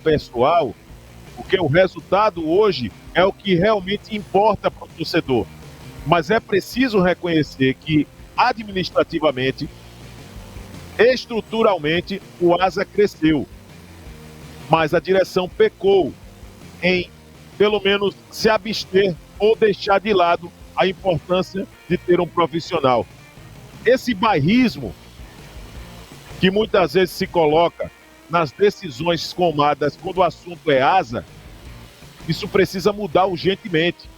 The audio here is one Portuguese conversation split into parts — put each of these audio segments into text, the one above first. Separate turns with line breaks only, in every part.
pessoal, porque o resultado hoje é o que realmente importa para o torcedor. Mas é preciso reconhecer que, administrativamente, estruturalmente, o Asa cresceu. Mas a direção pecou em, pelo menos, se abster ou deixar de lado a importância de ter um profissional. Esse bairrismo que muitas vezes se coloca nas decisões tomadas quando o assunto é Asa, isso precisa mudar urgentemente.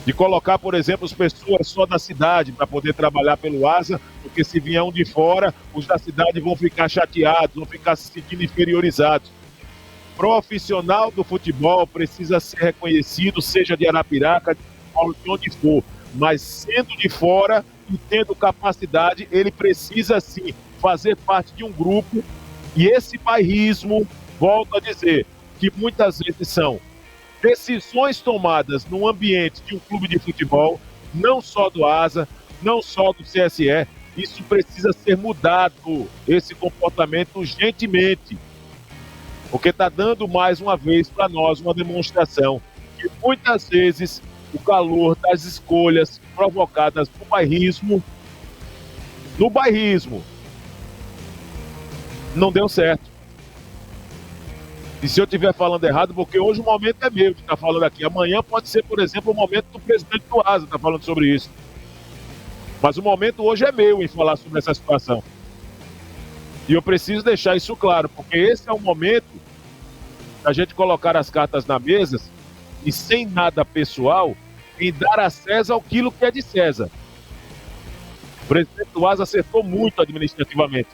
De colocar, por exemplo, as pessoas só da cidade para poder trabalhar pelo Asa, porque se vier um de fora, os da cidade vão ficar chateados, vão ficar se sentindo inferiorizados. Profissional do futebol precisa ser reconhecido, seja de Arapiraca, de onde for, mas sendo de fora e tendo capacidade, ele precisa sim fazer parte de um grupo, e esse bairrismo, volto a dizer, que muitas vezes são decisões tomadas no ambiente de um clube de futebol, não só do Asa, não só do CSE, isso precisa ser mudado, esse comportamento urgentemente, porque está dando mais uma vez para nós uma demonstração que muitas vezes o calor das escolhas provocadas no bairrismo, não deu certo. E se eu estiver falando errado, porque hoje o momento é meu de estar falando aqui. Amanhã pode ser, por exemplo, o momento do presidente do Asa estar falando sobre isso. Mas o momento hoje é meu em falar sobre essa situação. E eu preciso deixar isso claro, porque esse é o momento da gente colocar as cartas na mesa e sem nada pessoal, em dar a César aquilo que é de César. O presidente do Asa acertou muito administrativamente.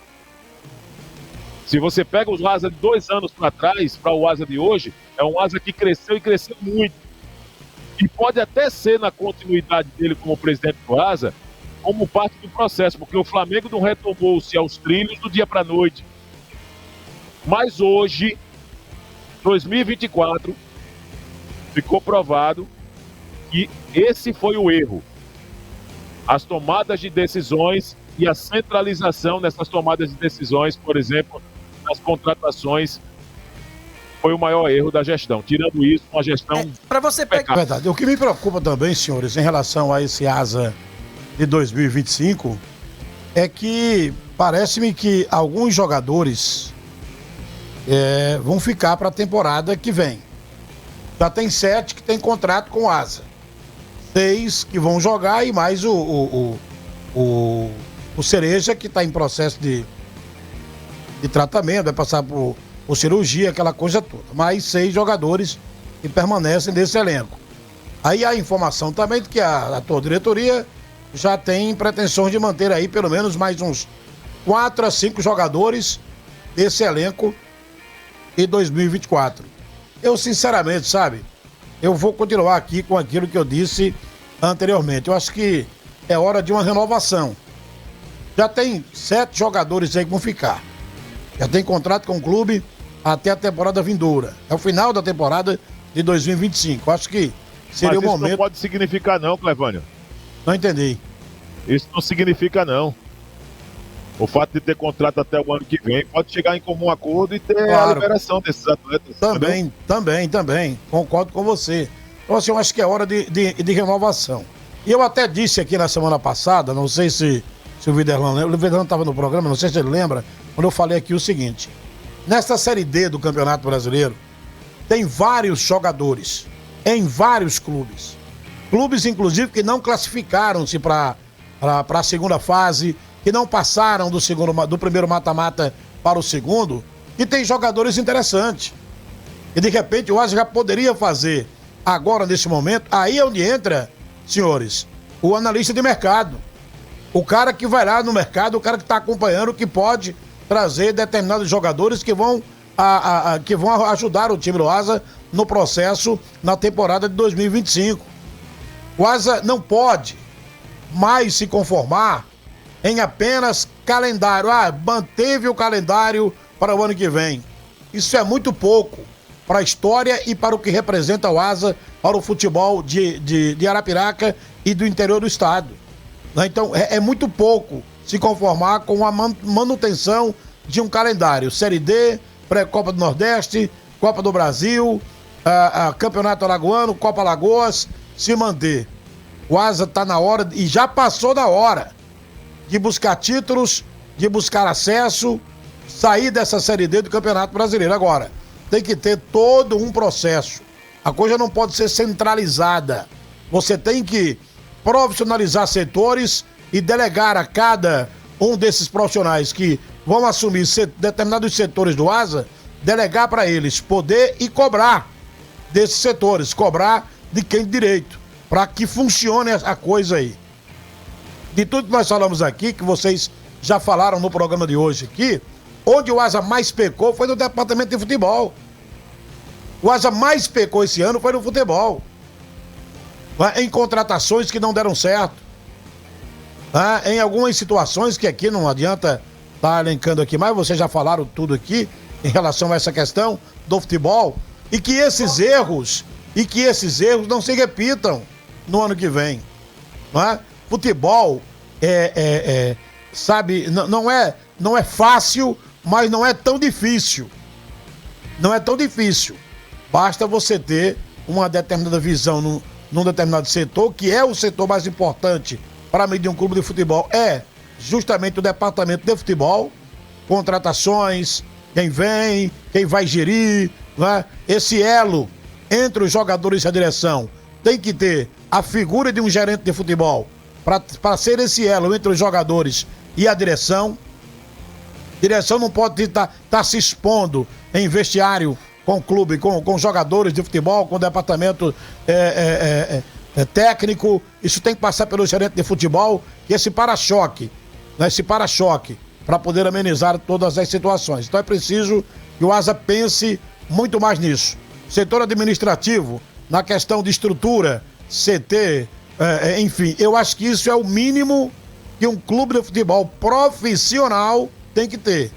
Se você pega os Asa de 2 anos para trás, para o Asa de hoje, é um Asa que cresceu e cresceu muito. E pode até ser na continuidade dele como presidente do Asa, como parte do processo, porque o Flamengo não retomou-se aos trilhos do dia para a noite. Mas hoje, 2024, ficou provado que esse foi o erro. As tomadas de decisões e a centralização nessas tomadas de decisões, por exemplo, nas contratações, foi o maior erro da gestão. Tirando isso, uma gestão...
Para você pegar...
Verdade. O que me preocupa também, senhores, em relação a esse Asa de 2025, é que parece-me que alguns jogadores vão ficar para a temporada que vem. Já tem 7 que tem contrato com o Asa. 6 que vão jogar e mais o Cereja, que está em processo de tratamento, vai passar por cirurgia, aquela coisa toda. Mais 6 jogadores que permanecem nesse elenco. Aí a informação também de que a atual diretoria já tem pretensões de manter aí pelo menos mais uns 4 a 5 jogadores desse elenco em 2024. Eu, sinceramente, sabe, eu vou continuar aqui com aquilo que eu disse anteriormente. Eu acho que é hora de uma renovação. Já tem 7 jogadores aí que vão ficar. Já tem contrato com o clube até a temporada vindoura. É o final da temporada de 2025. Acho que seria o momento... Mas isso
não pode significar não, Clevânio.
Não entendi.
Isso não significa não. O fato de ter contrato até o ano que vem pode chegar em comum acordo e ter a liberação desses atletas.
Também. Concordo com você. Então, assim, eu acho que é hora de renovação. E eu até disse aqui na semana passada, não sei se o Viderlan lembra, o Viderlan estava no programa, não sei se ele lembra, quando eu falei aqui o seguinte: nesta Série D do Campeonato Brasileiro, tem vários jogadores em vários clubes. Clubes, inclusive, que não classificaram-se para a segunda fase, que não passaram do primeiro mata-mata para o segundo, e tem jogadores interessantes. E de repente o Asa já poderia fazer agora, nesse momento, aí é onde entra, senhores, o analista de mercado. O cara que vai lá no mercado, o cara que está acompanhando, que pode trazer determinados jogadores que vão ajudar o time do Asa no processo na temporada de 2025. O Asa não pode mais se conformar em apenas calendário. Manteve o calendário para o ano que vem. Isso é muito pouco para a história e para o que representa o Asa para o futebol de Arapiraca e do interior do estado. Então, é muito pouco se conformar com a manutenção de um calendário. Série D, pré-Copa do Nordeste, Copa do Brasil, Campeonato Alagoano, Copa Alagoas, se manter. O Asa está na hora, e já passou da hora, de buscar títulos, de buscar acesso, sair dessa Série D do Campeonato Brasileiro. Agora, tem que ter todo um processo. A coisa não pode ser centralizada. Você tem que profissionalizar setores e delegar a cada um desses profissionais que vão assumir determinados setores do Asa, delegar para eles poder e cobrar desses setores, cobrar de quem de direito, para que funcione a coisa aí. De tudo que nós falamos aqui, que vocês já falaram no programa de hoje aqui, onde o Asa mais pecou foi no departamento de futebol. O Asa mais pecou esse ano foi no futebol. Em contratações que não deram certo. Em algumas situações que aqui não adianta estar elencando aqui, mas vocês já falaram tudo aqui em relação a essa questão do futebol, e que esses erros não se repitam no ano que vem. Futebol sabe, não é fácil, mas não é tão difícil. Não é tão difícil. Basta você ter uma determinada visão num determinado setor, que é o setor mais importante para medir um clube de futebol, é justamente o departamento de futebol, contratações, quem vem, quem vai gerir, esse elo entre os jogadores e a direção. Tem que ter a figura de um gerente de futebol para ser esse elo entre os jogadores e a direção. A direção não pode estar se expondo em vestiário com o clube, com jogadores de futebol, com o departamento técnico. Isso tem que passar pelo gerente de futebol, e esse para-choque, para poder amenizar todas as situações. Então é preciso que o Asa pense muito mais nisso. Setor administrativo, na questão de estrutura, CT, enfim, eu acho que isso é o mínimo que um clube de futebol profissional tem que ter.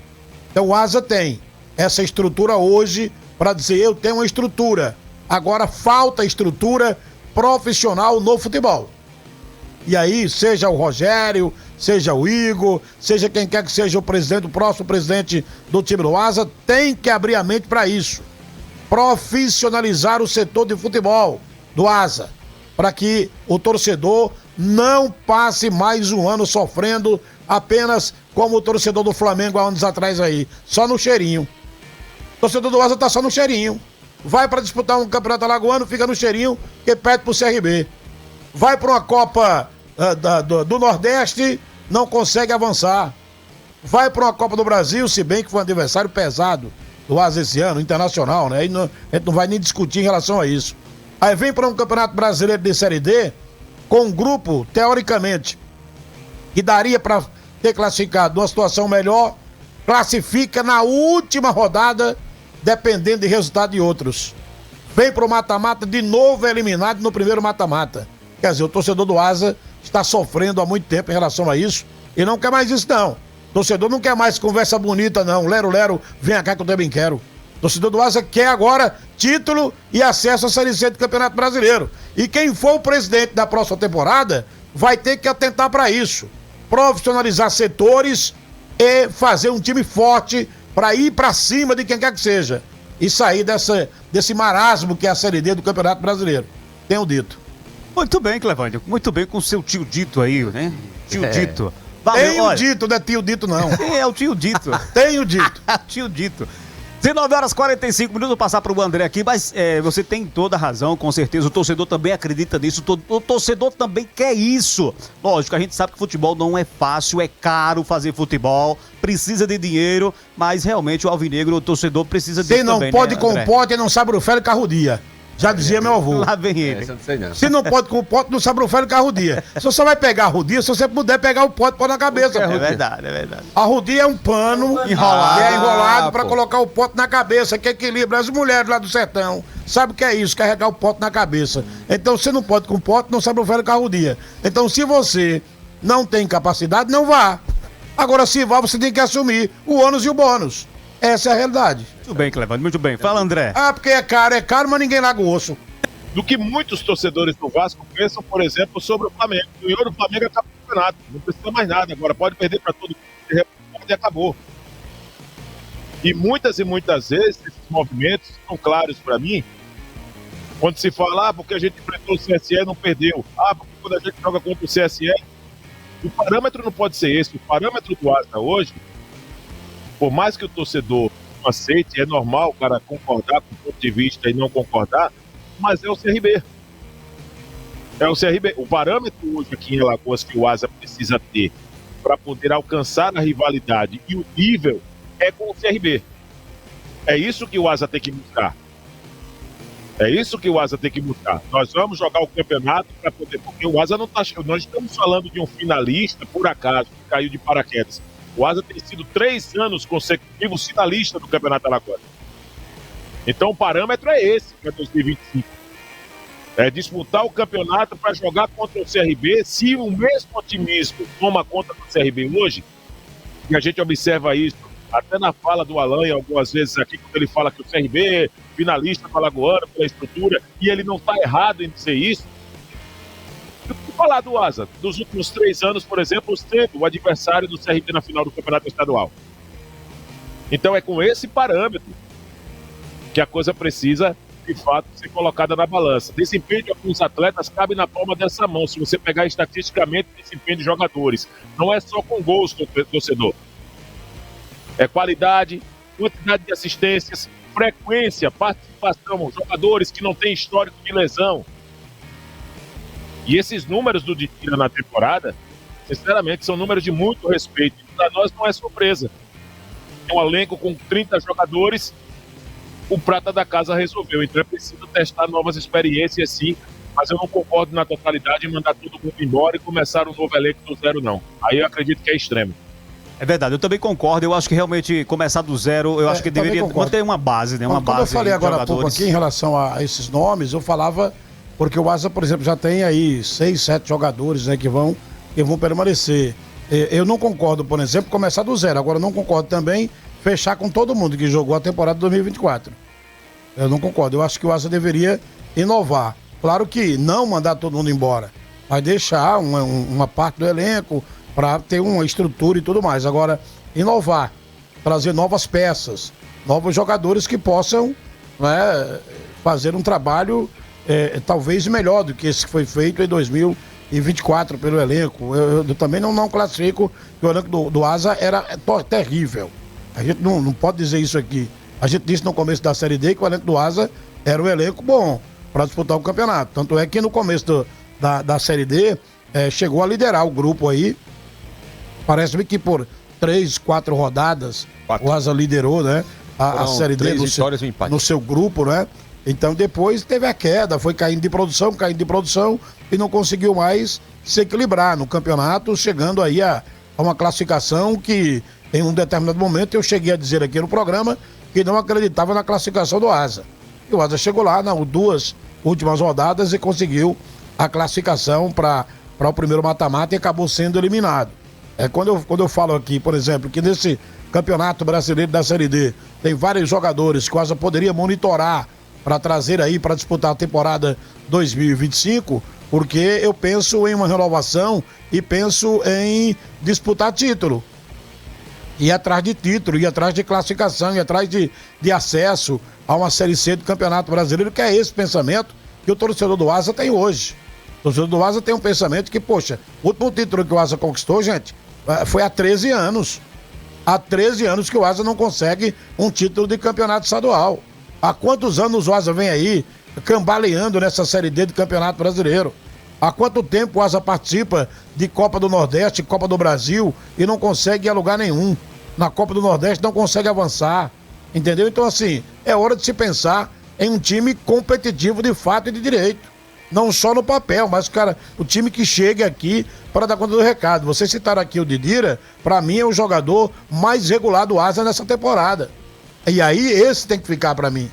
Então o Asa tem essa estrutura hoje para dizer, eu tenho uma estrutura. Agora falta estrutura profissional no futebol. E aí, seja o Rogério, seja o Igor, seja quem quer que seja o presidente, o próximo presidente do time do Asa, tem que abrir a mente para isso. Profissionalizar o setor de futebol do Asa, para que o torcedor não passe mais um ano sofrendo apenas como o torcedor do Flamengo há anos atrás aí, só no cheirinho. O torcedor do Asa tá só no cheirinho. Vai para disputar um campeonato alagoano, fica no cheirinho, que pede pro CRB. Vai para uma Copa do Nordeste, não consegue avançar. Vai para uma Copa do Brasil, se bem que foi um adversário pesado do Asa esse ano, internacional, né? A gente não vai nem discutir em relação a isso. Aí vem para um Campeonato Brasileiro de Série D, com um grupo, teoricamente, que daria para ter classificado numa situação melhor, classifica na última rodada, dependendo de resultado de outros. Vem pro mata-mata, de novo eliminado no primeiro mata-mata. Quer dizer, o torcedor do Asa está sofrendo há muito tempo em relação a isso e não quer mais isso, não. O torcedor não quer mais conversa bonita, não. Lero, vem cá que eu também quero. O torcedor do Asa quer agora título e acesso à Série C do Campeonato Brasileiro. E quem for o presidente da próxima temporada vai ter que atentar para isso. Profissionalizar setores e fazer um time forte para ir para cima de quem quer que seja e sair desse marasmo que é a Série D do Campeonato Brasileiro. Tenho dito.
Muito bem, Clevândio. Muito bem com o seu tio Dito aí, né? Tio Dito.
Valeu, tem o Dito, não é tio Dito, não.
É o tio Dito.
Tem o Dito.
Tio Dito. 19h45, vou passar pro André aqui, mas você tem toda a razão, com certeza, o torcedor também acredita nisso, o torcedor também quer isso. Lógico, a gente sabe que futebol não é fácil, é caro fazer futebol, precisa de dinheiro, mas realmente o alvinegro, o torcedor precisa disso também.
Se não pode com pote, não sabe o ferro carro dia. Já dizia meu avô.
Lá vem ele.
Se não pode com o pote, não sabe o ferro carro dia. Você só vai pegar a rodia se você puder pegar o pote pôr na cabeça.
É verdade.
A rodia é um pano enrolado para colocar o pote na cabeça, que equilibra. As mulheres lá do sertão sabem o que é isso, carregar o pote na cabeça. Então você não pode com o pote, não sabe o ferro carro dia. Então se você não tem capacidade, não vá. Agora se vá, você tem que assumir o ônus e o bônus. Essa é a realidade.
Muito bem, Clevândio, muito bem. Fala, André.
Porque é caro, mas ninguém larga o osso.
Do que muitos torcedores do Vasco pensam, por exemplo, sobre o Flamengo. O Senhor do Flamengo acabou o campeonato. Não precisa mais nada. Agora pode perder para todo mundo e acabou. E muitas vezes esses movimentos são claros para mim quando se fala, porque a gente enfrentou o CSE e não perdeu. Porque quando a gente joga contra o CSE, o parâmetro não pode ser esse. O parâmetro do Asa hoje, por mais que o torcedor não aceite, é normal o cara concordar com o ponto de vista e não concordar, mas é o CRB. É o CRB. O parâmetro hoje aqui em Alagoas que o Asa precisa ter para poder alcançar a rivalidade e o nível é com o CRB. É isso que o Asa tem que buscar. É isso que o Asa tem que buscar. Nós vamos jogar o campeonato para poder... Porque o Asa não está... Nós estamos falando de um finalista, por acaso, que caiu de paraquedas. O Asa tem sido 3 anos consecutivos finalista do Campeonato Alagoas. Então o parâmetro é esse para 2025. É disputar o campeonato para jogar contra o CRB. Se o mesmo otimismo toma conta do CRB hoje, e a gente observa isso até na fala do Alan, algumas vezes aqui, quando ele fala que o CRB, finalista para Alagoano, pela estrutura, e ele não está errado em dizer isso. Eu vou falar do Asa, dos últimos 3 anos, por exemplo, sendo o adversário do CRB na final do Campeonato Estadual. Então é com esse parâmetro que a coisa precisa, de fato, ser colocada na balança. Desempenho de alguns atletas cabe na palma dessa mão, se você pegar estatisticamente o desempenho de jogadores. Não é só com gols, torcedor. É qualidade, quantidade de assistências, frequência, participação, jogadores que não têm histórico de lesão. E esses números do Didira na temporada, sinceramente, são números de muito respeito. Para nós não é surpresa. É um elenco com 30 jogadores, o prata da casa resolveu. Então é preciso testar novas experiências, sim, mas eu não concordo na totalidade em mandar todo mundo embora e começar um novo elenco do zero, não. Aí eu acredito que é extremo.
É verdade, eu também concordo. Eu acho que realmente começar do zero, eu acho que deveria manter uma base, né?
Quando eu falei agora há pouco aqui em relação a esses nomes, eu falava porque o Asa, por exemplo, já tem aí 6, 7 jogadores, né, que vão permanecer. Eu não concordo, por exemplo, começar do zero. Agora, eu não concordo também fechar com todo mundo que jogou a temporada 2024. Eu não concordo. Eu acho que o Asa deveria inovar. Claro que não mandar todo mundo embora, mas deixar uma parte do elenco para ter uma estrutura e tudo mais. Agora, inovar, trazer novas peças, novos jogadores que possam, né, fazer um trabalho talvez melhor do que esse que foi feito em 2024 pelo elenco. Eu também não classifico que o elenco do Asa era terrível. A gente não pode dizer isso aqui. A gente disse no começo da Série D que o elenco do Asa era um elenco bom para disputar o campeonato. Tanto é que no começo da Série D chegou a liderar o grupo aí. Parece-me que por 3, 4 rodadas o Asa liderou, né? A Série D no seu grupo, né? Então depois teve a queda, foi caindo de produção e não conseguiu mais se equilibrar no campeonato, chegando aí a uma classificação que em um determinado momento eu cheguei a dizer aqui no programa que não acreditava na classificação do Asa. E o Asa chegou lá nas 2 últimas rodadas e conseguiu a classificação para o primeiro mata-mata e acabou sendo eliminado. Quando eu falo aqui, por exemplo, que nesse Campeonato Brasileiro da Série D tem vários jogadores que o Asa poderia monitorar para trazer aí para disputar a temporada 2025, porque eu penso em uma renovação e penso em disputar título. Ir atrás de título, ir atrás de classificação, ir atrás de acesso a uma Série C do Campeonato Brasileiro, que é esse pensamento que o torcedor do Asa tem hoje. O torcedor do Asa tem um pensamento que, poxa, o último título que o Asa conquistou, gente, foi há 13 anos. Há 13 anos que o Asa não consegue um título de campeonato estadual. Há quantos anos o Asa vem aí cambaleando nessa Série D do Campeonato Brasileiro? Há quanto tempo o Asa participa de Copa do Nordeste, Copa do Brasil e não consegue ir a lugar nenhum? Na Copa do Nordeste não consegue avançar, entendeu? Então, assim, é hora de se pensar em um time competitivo de fato e de direito. Não só no papel, mas, cara, o time que chega aqui para dar conta do recado. Vocês citaram aqui o Didira, para mim é o jogador mais regular do Asa nessa temporada. E aí, esse tem que ficar para mim.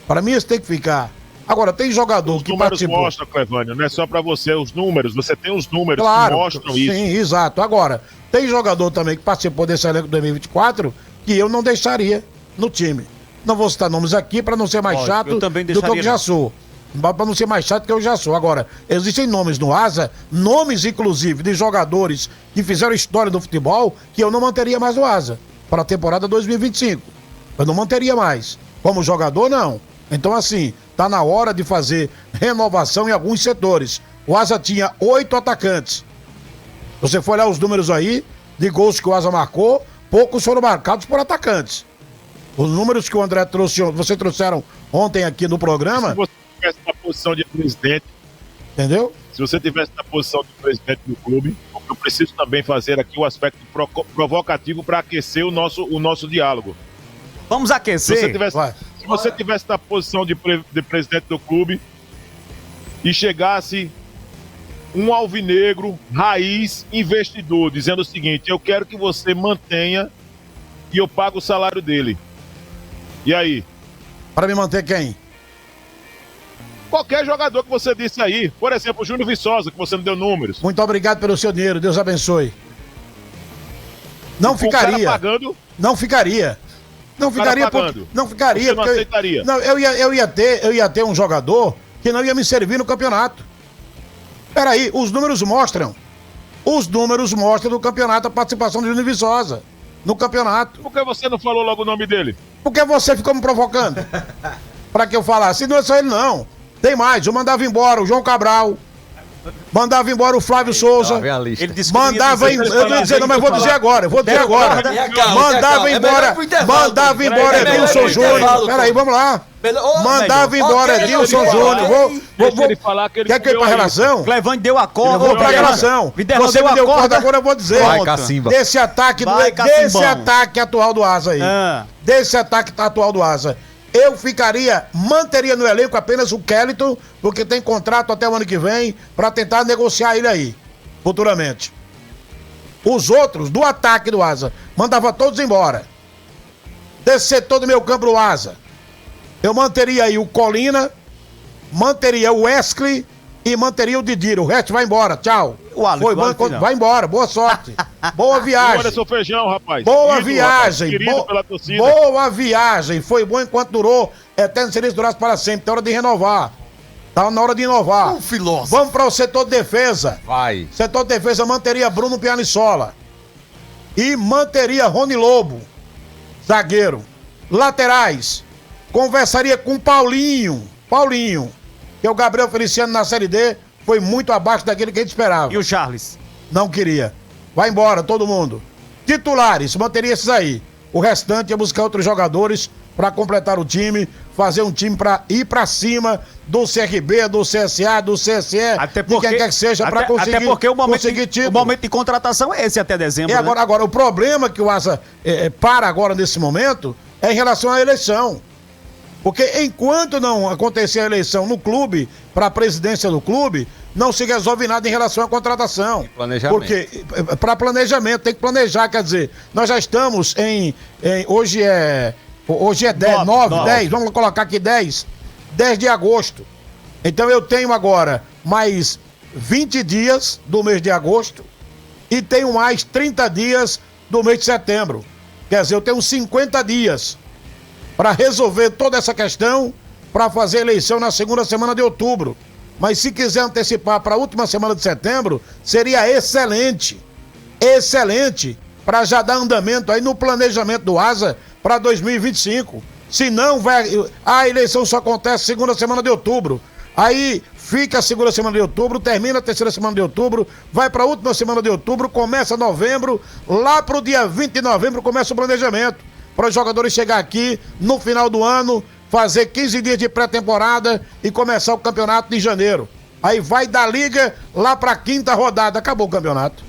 Para mim, esse tem que ficar. Agora, tem jogador que participou...
Os números mostram, Clevânio, não é só para você os números, você tem os números
claro,
que mostram isso.
Sim, exato. Agora, tem jogador também que participou desse elenco 2024 que eu não deixaria no time. Não vou citar nomes aqui para não ser mais chato do que eu já sou. Para não ser mais chato que eu já sou. Agora, existem nomes no Asa, nomes inclusive de jogadores que fizeram história do futebol, que eu não manteria mais no Asa para a temporada 2025. Eu não manteria mais. Como jogador, não. Então, assim, tá na hora de fazer renovação em alguns setores. O Asa tinha 8 atacantes. Você for olhar os números aí, de gols que o Asa marcou, poucos foram marcados por atacantes. Os números que o André trouxe, vocês trouxeram ontem aqui no programa...
Se você tivesse na posição de presidente...
Entendeu?
Se você tivesse na posição de presidente do clube, eu preciso também fazer aqui o aspecto provocativo para aquecer o nosso diálogo.
Vamos aquecer?
Se você tivesse na posição de presidente do clube e chegasse um alvinegro, raiz, investidor, dizendo o seguinte: eu quero que você mantenha e eu pago o salário dele. E aí?
Para me manter quem?
Qualquer jogador que você disse aí. Por exemplo, o Júnior Viçosa, que você não deu números.
Muito obrigado pelo seu dinheiro, Deus abençoe. Não ficaria.
Pagando,
não ficaria. Não ficaria. Não ficaria.
Você não aceitaria.
Não, eu ia ter um jogador que não ia me servir no campeonato. Peraí, os números mostram. Os números mostram do campeonato a participação do Júnior Viçosa no campeonato.
Por que você não falou logo o nome dele?
Porque você ficou me provocando. Pra que eu falasse? Não é só ele, não. Tem mais, eu mandava embora o João Cabral, mandava embora o Flávio Souza,
ele disse
mandava embora, eu não ia dizer não, mas vou dizer agora, mandava embora Edilson Júnior, peraí, vamos lá, mandava embora Edilson Júnior, quer que eu ir pra relação?
Clevante deu a corda,
eu vou pra relação, você me deu corda, agora eu vou dizer, desse ataque atual do Asa aí, desse ataque atual do Asa. Eu manteria no elenco apenas o Kellyton, porque tem contrato até o ano que vem, para tentar negociar ele aí, futuramente. Os outros, do ataque do Asa, mandava todos embora. Desse setor do meu campo do Asa, eu manteria aí o Colina, manteria o Wesley e manteria o Didiro. O resto vai embora, tchau. Vai embora, boa sorte. Boa viagem.
Olha seu feijão, rapaz.
Boa viagem. Boa viagem. Foi bom enquanto durou. Eterno serviço durasse para sempre. Tá hora de renovar. Tá na hora de inovar. Vamos para o setor de defesa.
Vai.
Setor de defesa manteria Bruno Pianissola. E manteria Rony Lobo, zagueiro. Laterais. Conversaria com Paulinho. Que é o Gabriel Feliciano na Série D. Foi muito abaixo daquele que a gente esperava.
E o Charles?
Não queria. Vai embora, todo mundo. Titulares, manteria esses aí. O restante ia buscar outros jogadores para completar o time, fazer um time para ir para cima do CRB, do CSA, do CSE, de quem quer que seja, para conseguir,
até porque o momento de contratação é esse até dezembro.
E agora, o problema que o Asa para agora nesse momento é em relação à eleição. Porque enquanto não acontecer a eleição no clube, para a presidência do clube, não se resolve nada em relação à contratação.
Planejamento.
Porque, para planejamento, tem que planejar, quer dizer, nós já estamos hoje é 10, vamos colocar aqui 10 de agosto. Então eu tenho agora mais 20 dias do mês de agosto e tenho mais 30 dias do mês de setembro. Quer dizer, eu tenho 50 dias para resolver toda essa questão, para fazer eleição na segunda semana de outubro. Mas se quiser antecipar para a última semana de setembro, seria excelente, para já dar andamento aí no planejamento do Asa para 2025. Senão a eleição só acontece segunda semana de outubro. Aí fica a segunda semana de outubro, termina a terceira semana de outubro, vai para a última semana de outubro, começa novembro, lá para o dia 20 de novembro começa o planejamento. Para os jogadores chegar aqui no final do ano, fazer 15 dias de pré-temporada e começar o campeonato de janeiro. Aí vai da liga lá para a quinta rodada. Acabou o campeonato.